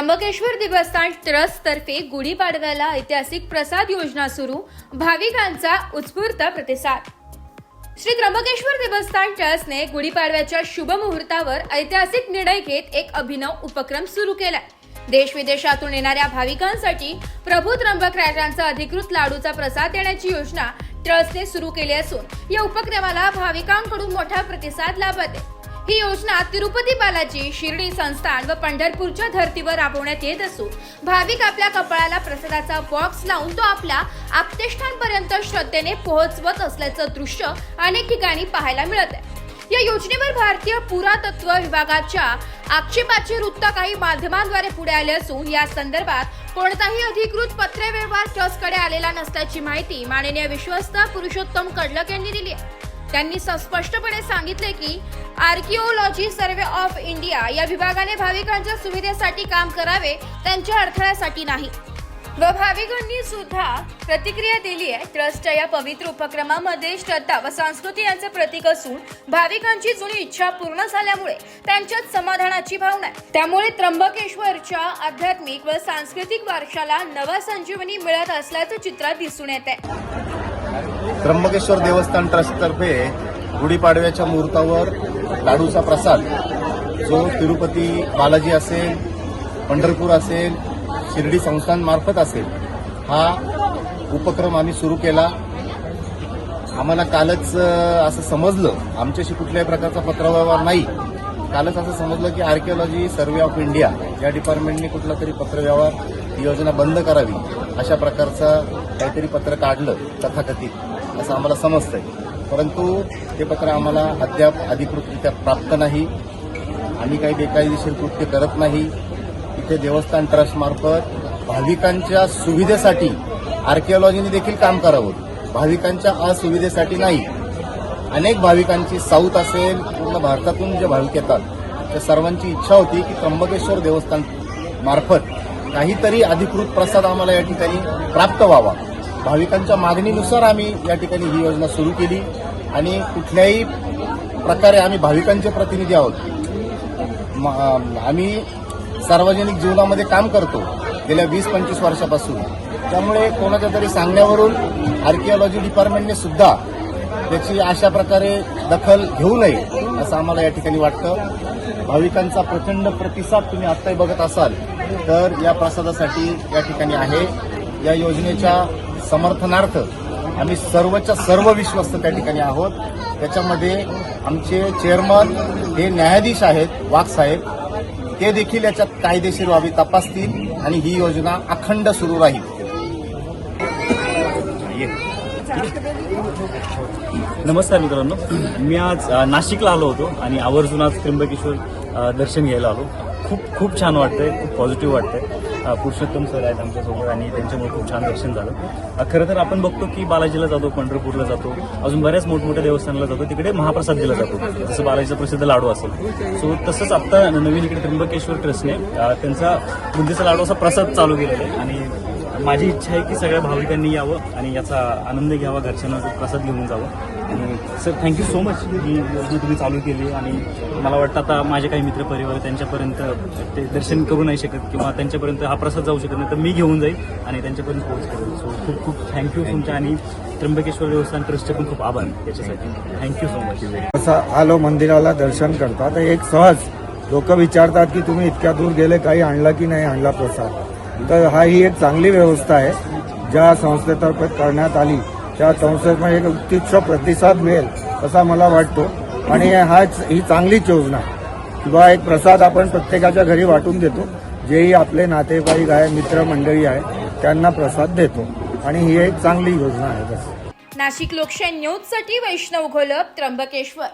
त्र्यंबकेश्वर देवस्थान ट्रस्ट तर्फे गुढीपाडव्याला ऐतिहासिक प्रसाद योजना सुरू, भाविकांचा उत्स्फूर्त प्रतिसाद। श्री त्र्यंबकेश्वर देवस्थान ट्रस्टने गुढीपाडव्याच्या शुभ मुहूर्तावर ऐतिहासिक निर्णय घेत एक अभिनव उपक्रम सुरू केलाय। देश विदेशातून येणाऱ्या भाविकांसाठी प्रभू त्र्यंबक राजांचा अधिकृत लाडूचा प्रसाद देण्याची योजना ट्रस्टने सुरू केली असून या उपक्रमाला भाविकांकडून मोठा प्रतिसाद लाभत आहे। ही योजना तिरुपती बालाजी, शिर्डी संस्थान व पंढरपूरच्या धर्तीवर राबवण्यात येत असून भाविक आपल्या कपाळाला प्रसादाचा बॉक्स लावून तो आपल्या आप्तेष्टांपर्यंत श्रद्धेने पोहोचवत असल्याचं दृश्य अनेक ठिकाणी पाहायला मिळत आहे। या योजनेवर भारतीय पुरातत्व विभागाच्या आक्षेपाचे वृत्त काही माध्यमांद्वारे पुढे आले असून या संदर्भात कोणताही अधिकृत पत्रव्यवहार ट्रस्टकडे आलेला नसल्याची माहिती माननीय विश्वस्त पुरुषोत्तम कडलक यांनी दिली आहे। त्यांनी स्पष्टपणे सांगितले की आर्किओलॉजी सर्वे ऑफ इंडिया या विभागाने भाविकांच्या सुविधेसाठी काम करावे, त्यांच्या अडथळ्यासाठी नाही व भाविकांनी सुद्धा प्रतिक्रिया दिली आहे। ट्रस्टच्या या पवित्र उपक्रमामध्ये श्रद्धा व संस्कृती यांचे प्रतीक असून भाविकांची जुनी इच्छा पूर्ण झाल्यामुळे त्यांच्यात समाधानाची भावना आहे। त्यामुळे त्र्यंबकेश्वरच्या आध्यात्मिक व सांस्कृतिक वारशाला नवा संजीवनी मिळत असल्याचं चित्र दिसून येत आहे। त्र्यंबकेश्वर देवस्थान ट्रस्टतर्फे गुढीपाडव्याच्या मुहूर्तावर लाडूचा प्रसाद जो तिरुपती बालाजी असेल, पंढरपूर असेल, शिर्डी संस्थांमार्फत असेल, हा उपक्रम आम्ही सुरू केला। आम्हाला कालच असं समजलं, आमच्याशी कुठल्याही प्रकारचा पत्रव्यवहार नाही, कालच असं समजलं की आर्किओलॉजी सर्वे ऑफ इंडिया या डिपार्टमेंटने कुठला तरी पत्रव्यवहार ही योजना बंद करावी अशा प्रकारचं काहीतरी पत्र काढलं तथाकथित असं आम्हाला समजतंय, परंतु ते पत्र आम्हाला अद्याप अधिकृतरित्या प्राप्त नाही। आम्ही काही बेकायदेशीर कृत्य करत नाही। इथे देवस्थान ट्रस्टमार्फत भाविकांच्या सुविधेसाठी आर्किओलॉजीने देखील काम करावं, भाविकांच्या असुविधेसाठी नाही। अनेक भाविकांची साऊथ असेल, पूर्ण भारतातून जे भाविक येतात त्या सर्वांची इच्छा होती की त्र्यंबकेश्वर देवस्थान मार्फत काहीतरी अधिकृत प्रसाद आम्हाला या ठिकाणी प्राप्त व्हावा। भाविकांच्या मागणीनुसार आम्ही या ठिकाणी ही योजना सुरू केली आणि कुठल्याही प्रकारे आम्ही भाविकांचे प्रतिनिधी आहोत। आम्ही सार्वजनिक जीवनामध्ये काम करतो गेल्या 20-25 वर्षापासून, त्यामुळे कोणाच्या तरी सांगण्यावरून आर्किओलॉजी डिपार्टमेंटने सुद्धा त्याची अशा प्रकारे दखल घेऊ नये असं आम्हाला या ठिकाणी वाटतं। भाविकांचा प्रचंड प्रतिसाद तुम्ही आत्ताही बघत असाल तर या प्रसादासाठी या ठिकाणी आहे। या योजनेच्या समर्थनार्थ आम्ही सर्वच्या सर्व विश्वस्त त्या ठिकाणी आहोत। त्याच्यामध्ये आमचे चेअरमन हे न्यायाधीश आहेत वाघ साहेब, ते देखील याच्यात कायदेशीर बाबी तपासतील आणि ही योजना अखंड सुरू राहील। नमस्कार मित्रांनो, मी आज नाशिकला आलो होतो आणि आवर्जून आज त्र्यंबकेश्वर दर्शन घ्यायला आलो। खूप छान वाटतंय, खूप पॉझिटिव्ह वाटतंय। पुरुषोत्तम सर आहेत आमच्यासोबत आणि त्यांच्यामुळे खूप छान दर्शन झालं। खरं तर आपण बघतो की बालाजीला जातो, पंढरपूरला जातो, अजून बऱ्याच मोठमोठ्या देवस्थानाला जातो, तिकडे महाप्रसाद दिला जातो, जसं बालाजीचा प्रसिद्ध लाडू असेल। सो तसंच आता नवीन इकडे त्र्यंबकेश्वर ट्रस्टने त्यांचा बुंदीचा लाडू असा प्रसाद चालू केलेला आहे आणि माझी इच्छा आहे की सगळ्या भाविकांनी यावं आणि याचा आनंद घ्यावा, घरच्यांना प्रसाद घेऊन जावं। आणि सर थँक्यू सो मच, ही योजना तुम्ही चालू केली आणि मला वाटतं आता माझे काही मित्रपरिवार त्यांच्यापर्यंत ते दर्शन करू नाही शकत किंवा त्यांच्यापर्यंत हा प्रसाद जाऊ शकत नाही, तर मी घेऊन जाईल आणि त्यांच्यापर्यंत पोहोच सो खूप थँक्यू तुमच्या आणि त्र्यंबकेश्वर देवस्थान ट्रस्टचे पण खूप आभार त्याच्यासाठी। Thank you so much. असं आलो मंदिराला दर्शन करता तर एक सहज लोक विचारतात की तुम्ही इतक्या दूर गेले, काही आणला की नाही आणला प्रसाद, तर ही एक चांगली व्यवस्था आहे ज्या संस्थेतर्फे करण्यात आली। त्या संस्थेत एक उत्कृष्ट प्रतिसाद मिळेल असा मला वाटतो आणि ही चांगलीच योजना आहे किंवा एक प्रसाद आपण प्रत्येकाच्या घरी वाटून देतो, जेही आपले नातेवाईक आहे, मित्रमंडळी आहे त्यांना प्रसाद देतो आणि ही एक चांगली योजना आहे। बस। नाशिक लोकशाही न्यूजसाठी वैष्णव घोलप, त्र्यंबकेश्वर।